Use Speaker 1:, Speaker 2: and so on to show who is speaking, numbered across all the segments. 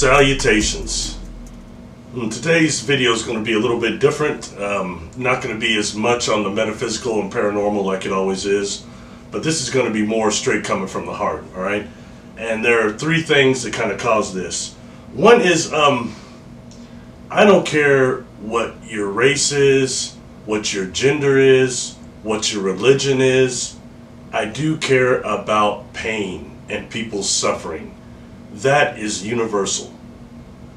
Speaker 1: Salutations. Today's video is going to be a little bit different. Not going to be as much on the metaphysical and paranormal like it always is, but this is going to be more straight coming from the heart, alright? And there are three things that kind of cause this. One is, I don't care what your race is, what your gender is, what your religion is. I do care about pain and people's suffering. That is universal.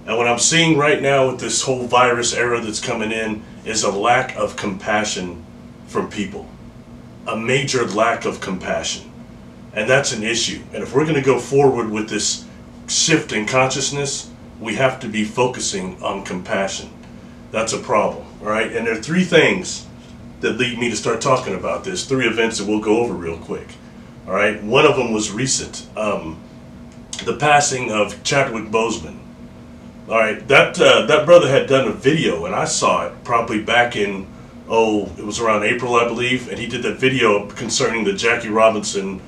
Speaker 1: And what I'm seeing right now with this whole virus era that's coming in is a lack of compassion from people. A major lack of compassion. And that's an issue. And if we're going to go forward with this shift in consciousness, we have to be focusing on compassion. That's a problem, all right? And there are three things that lead me to start talking about this. Three events that we'll go over real quick, all right? One of them was recent. The passing of Chadwick Boseman. All right, that brother had done a video, and I saw it probably back in, it was around April, I believe, and he did that video concerning the Jackie Robinson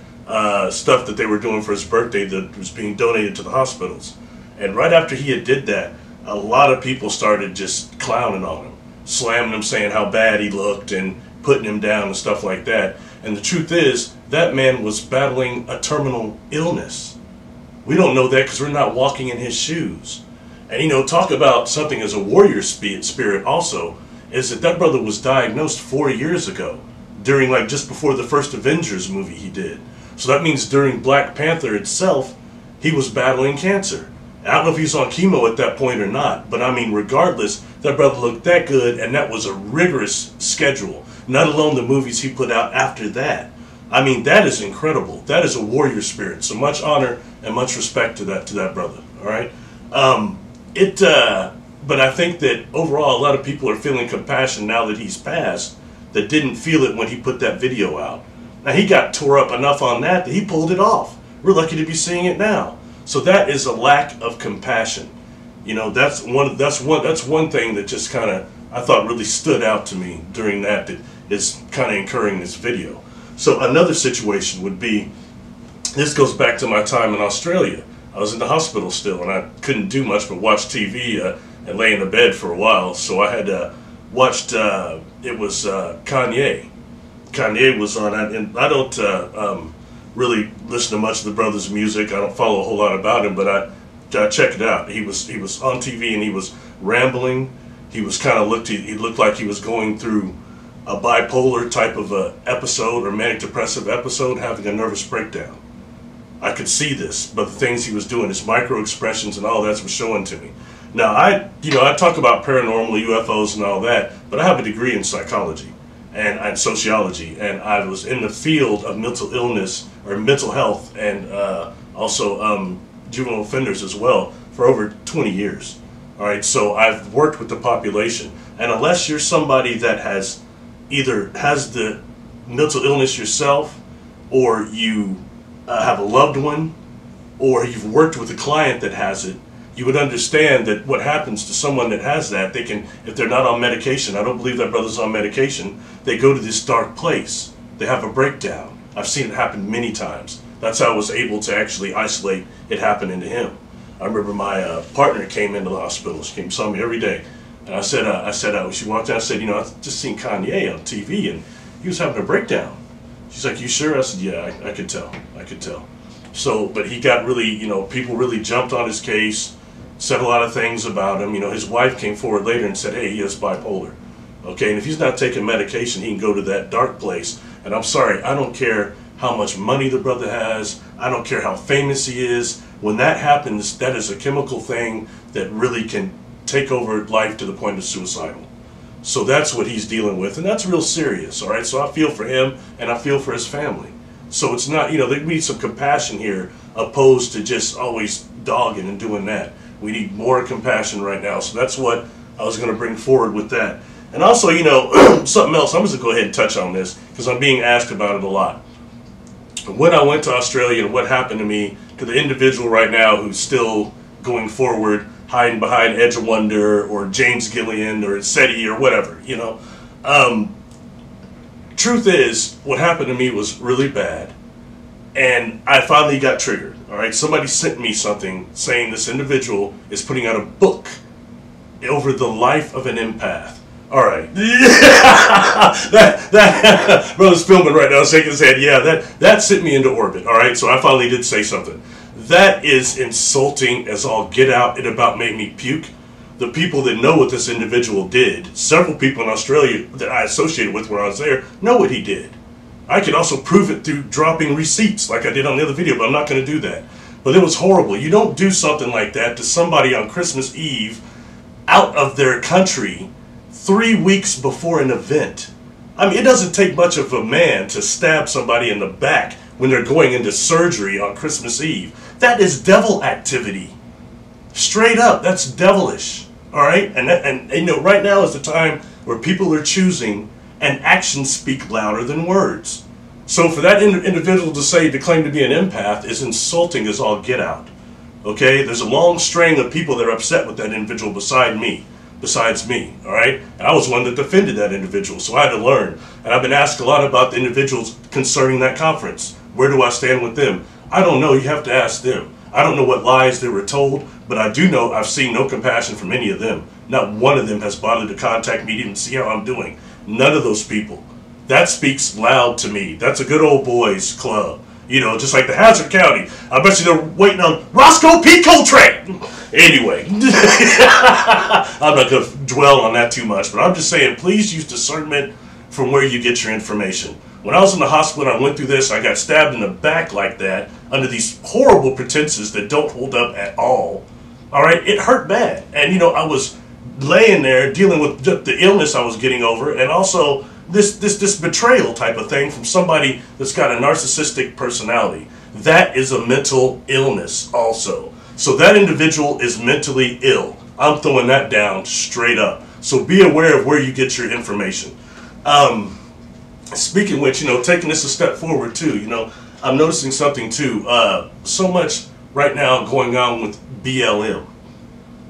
Speaker 1: stuff that they were doing for his birthday that was being donated to the hospitals. And right after he had did that, a lot of people started just clowning on him, slamming him, saying how bad he looked and putting him down and stuff like that. And the truth is, that man was battling a terminal illness. We don't know that because we're not walking in his shoes. And you know, talk about something as a warrior spirit also, is that brother was diagnosed 4 years ago, during like just before the first Avengers movie he did. So that means during Black Panther itself, he was battling cancer. I don't know if he was on chemo at that point or not, but I mean, regardless, that brother looked that good, and that was a rigorous schedule, not alone the movies he put out after that. I mean, that is incredible. That is a warrior spirit. So much honor and much respect to that brother. All right. But I think that overall, a lot of people are feeling compassion now that he's passed that didn't feel it when he put that video out. Now he got tore up enough on that he pulled it off. We're lucky to be seeing it now. So that is a lack of compassion. You know, that's one thing that just kind of I thought really stood out to me during that is kind of incurring this video. So another situation would be, this goes back to my time in Australia. I was in the hospital still, and I couldn't do much but watch TV and lay in the bed for a while. So I had watched, it was Kanye. Kanye was on, and I don't really listen to much of the brother's music. I don't follow a whole lot about him, but I checked it out. He was on TV and he was rambling. He was kind of he looked like he was going through a bipolar type of a episode or manic depressive episode, having a nervous breakdown. I could see this, but the things he was doing, his micro expressions and all that was showing to me. Now I talk about paranormal, UFOs and all that, but I have a degree in psychology and sociology, and I was in the field of mental illness or mental health and also juvenile offenders as well for over 20 years. All right, so I've worked with the population, and unless you're somebody that has either has the mental illness yourself, or you have a loved one, or you've worked with a client that has it, you would understand that what happens to someone that has that, they can, if they're not on medication, I don't believe that brother's on medication, they go to this dark place. They have a breakdown. I've seen it happen many times. That's how I was able to actually isolate it happening to him. I remember my partner came into the hospital. She came, saw me every day. And I said, she walked out and said, you know, I've just seen Kanye on TV, and he was having a breakdown. She's like, you sure? I said, yeah, I could tell. I could tell. So, but he got really, you know, people really jumped on his case, said a lot of things about him. You know, his wife came forward later and said, hey, he has bipolar. Okay, and if he's not taking medication, he can go to that dark place. And I'm sorry, I don't care how much money the brother has. I don't care how famous he is. When that happens, that is a chemical thing that really can take over life to the point of suicidal. So that's what he's dealing with, and that's real serious, all right? So I feel for him, and I feel for his family. So it's not, you know, there needs some compassion here, opposed to just always dogging and doing that. We need more compassion right now. So that's what I was going to bring forward with that. And also, you know, something else, I'm just going to go ahead and touch on this, because I'm being asked about it a lot. When I went to Australia and what happened to me, to the individual right now who's still going forward, hiding behind Edge of Wonder or James Gillian or SETI or whatever, you know. Truth is, what happened to me was really bad, and I finally got triggered, all right? Somebody sent me something saying this individual is putting out a book over the life of an empath. All right. that brother's filming right now, shaking his head. Yeah, that sent me into orbit, all right? So I finally did say something. That is insulting as all get out. It about made me puke. The people that know what this individual did, several people in Australia that I associated with when I was there, know what he did. I could also prove it through dropping receipts like I did on the other video, but I'm not going to do that. But it was horrible. You don't do something like that to somebody on Christmas Eve out of their country 3 weeks before an event. I mean, it doesn't take much of a man to stab somebody in the back when they're going into surgery on Christmas Eve. That is devil activity. Straight up, that's devilish. All right? And you know, right now is the time where people are choosing and actions speak louder than words. So for that individual to claim to be an empath is insulting as all get out. Okay? There's a long string of people that are upset with that individual besides me, all right? And I was one that defended that individual, so I had to learn. And I've been asked a lot about the individuals concerning that conference. Where do I stand with them? I don't know. You have to ask them. I don't know what lies they were told, but I do know I've seen no compassion from any of them. Not one of them has bothered to contact me to even see how I'm doing. None of those people. That speaks loud to me. That's a good old boys club. You know, just like the Hazard County. I bet you they're waiting on Roscoe P. Coltrane. Anyway, I'm not going to dwell on that too much, but I'm just saying, please use discernment from where you get your information. When I was in the hospital and I went through this, I got stabbed in the back like that under these horrible pretenses that don't hold up at all. All right, it hurt bad. And, you know, I was laying there dealing with the illness I was getting over, and also this betrayal type of thing from somebody that's got a narcissistic personality. That is a mental illness also. So that individual is mentally ill. I'm throwing that down straight up. So be aware of where you get your information. Speaking of which, you know, taking this a step forward too, you know, I'm noticing something too. So much right now going on with BLM.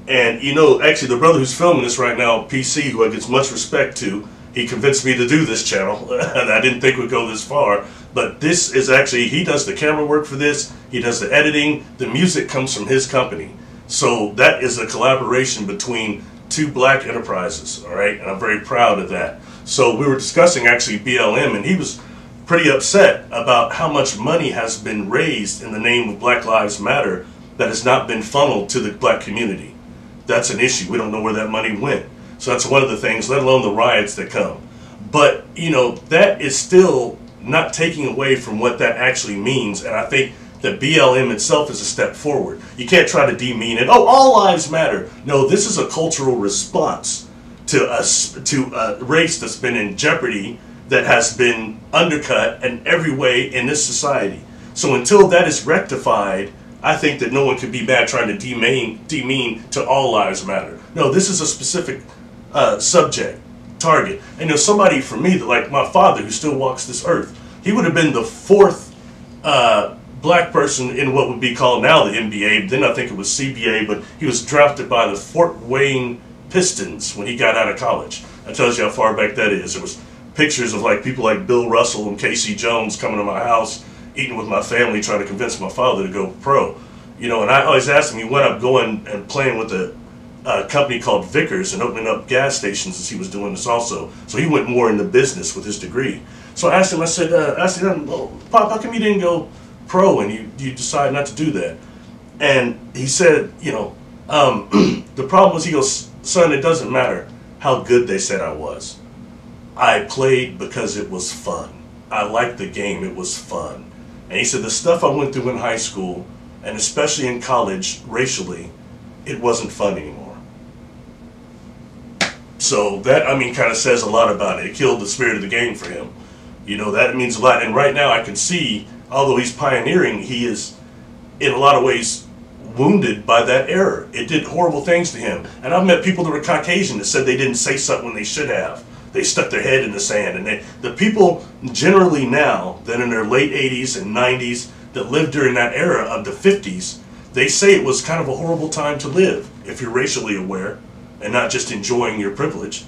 Speaker 1: And, you know, actually the brother who's filming this right now, PC, who I get much respect to, he convinced me to do this channel, and I didn't think we'd go this far. But this is actually, he does the camera work for this, he does the editing, the music comes from his company. So that is a collaboration between two black enterprises, all right? And I'm very proud of that. So we were discussing actually BLM, and he was pretty upset about how much money has been raised in the name of Black Lives Matter that has not been funneled to the black community. That's an issue. We don't know where that money went. So that's one of the things, let alone the riots that come. But, you know, that is still not taking away from what that actually means. And I think that BLM itself is a step forward. You can't try to demean it. Oh, all lives matter. No, this is a cultural response to a race that's been in jeopardy, that has been undercut in every way in this society. So until that is rectified, I think that no one could be mad trying to demean to all lives matter. No, this is a specific subject, target. And you know, somebody for me, like my father who still walks this earth, he would have been the fourth black person in what would be called now the NBA. Then I think it was CBA, but he was drafted by the Fort Wayne Pistons when he got out of college. That tells you how far back that is. There was pictures of like people like Bill Russell and Casey Jones coming to my house, eating with my family, trying to convince my father to go pro. You know, and I always asked him, he went up going and playing with the a company called Vickers and opening up gas stations as he was doing this also. So he went more into business with his degree. So I asked him, I said, well, Pop, how come you didn't go pro and you decided not to do that? And he said, you know, the problem was, he goes, son, it doesn't matter how good they said I was. I played because it was fun. I liked the game, it was fun. And he said the stuff I went through in high school, and especially in college, racially, it wasn't fun anymore. So that, I mean, kind of says a lot about it. It killed the spirit of the game for him. You know, that means a lot. And right now I can see, although he's pioneering, he is, in a lot of ways, wounded by that error. It did horrible things to him. And I've met people that were Caucasian that said they didn't say something when they should have. They stuck their head in the sand. And the people generally now, that in their late 80s and 90s, that lived during that era of the 50s, they say it was kind of a horrible time to live if you're racially aware and not just enjoying your privilege.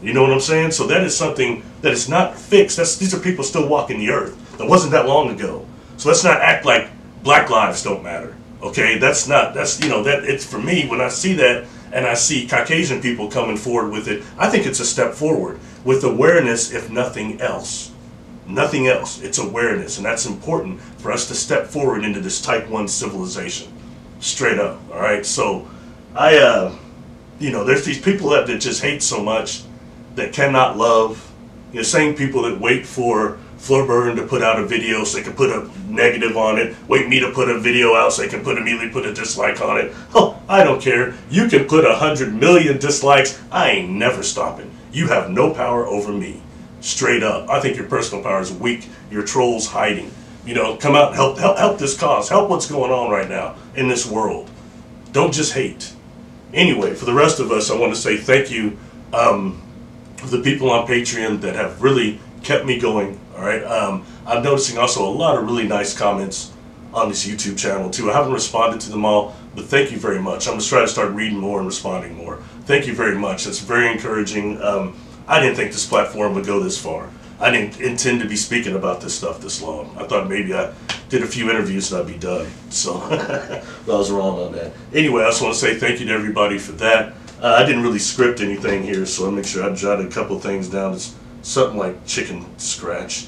Speaker 1: You know what I'm saying? So that is something that is not fixed. These are people still walking the earth. That wasn't that long ago. So let's not act like black lives don't matter. Okay, you know, that it's, for me, when I see that and I see Caucasian people coming forward with it, I think it's a step forward with awareness, if nothing else. Nothing else. It's awareness, and that's important for us to step forward into this type 1 civilization. Straight up, all right? So you know, there's these people that just hate so much, that cannot love. You know, same people that wait for Fleur Burton to put out a video so they can put a negative on it, wait me to put a video out so they can immediately put a dislike on it. Oh, I don't care. You can put 100 million dislikes. I ain't never stopping. You have no power over me. Straight up. I think your personal power is weak. Your troll's hiding. You know, come out and help this cause. Help what's going on right now in this world. Don't just hate. Anyway, for the rest of us, I want to say thank you for the people on Patreon that have really kept me going. All right. I'm noticing also a lot of really nice comments on this YouTube channel too. I haven't responded to them all, but thank you very much. I'm going to try to start reading more and responding more. Thank you very much. That's very encouraging. I didn't think this platform would go this far. I didn't intend to be speaking about this stuff this long. I thought maybe I did a few interviews and I'd be done. So I was wrong on that. Anyway, I just want to say thank you to everybody for that. I didn't really script anything here, so I'll make sure I jotted a couple of things down. It's something like chicken scratch.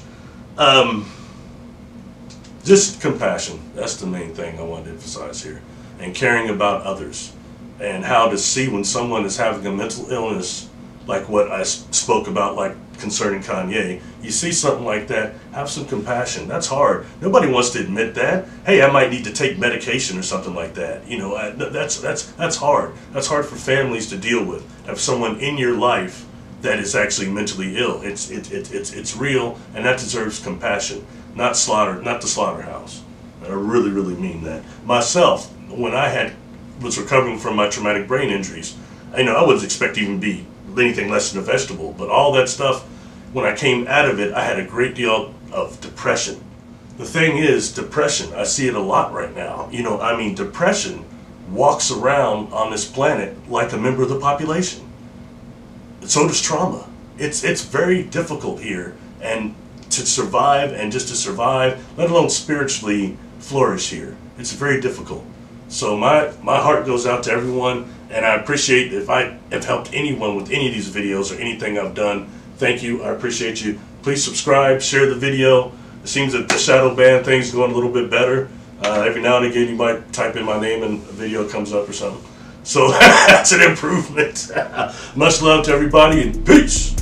Speaker 1: Just compassion. That's the main thing I wanted to emphasize here. And caring about others. And how to see when someone is having a mental illness, like what I spoke about, like concerning Kanye. You see something like that, have some compassion. That's hard. Nobody wants to admit that. Hey, I might need to take medication or something like that. You know, that's hard. That's hard for families to deal with. Have someone in your life that is actually mentally ill. It's real, and that deserves compassion, not the slaughterhouse. I really, really mean that. Myself, when I was recovering from my traumatic brain injuries, I wasn't expecting to even be anything less than a vegetable, but all that stuff, when I came out of it, I had a great deal of depression. The thing is, depression, I see it a lot right now. You know, I mean, depression walks around on this planet like a member of the population. So does trauma. It's very difficult here, and to survive, and just to survive, let alone spiritually flourish here, it's very difficult. So my heart goes out to everyone, and I appreciate if I have helped anyone with any of these videos or anything I've done. Thank you. I appreciate you. Please subscribe, share the video. It seems that the shadow ban thing's going a little bit better. Every now and again you might type in my name and a video comes up or something. So that's an improvement. Much love to everybody, and peace.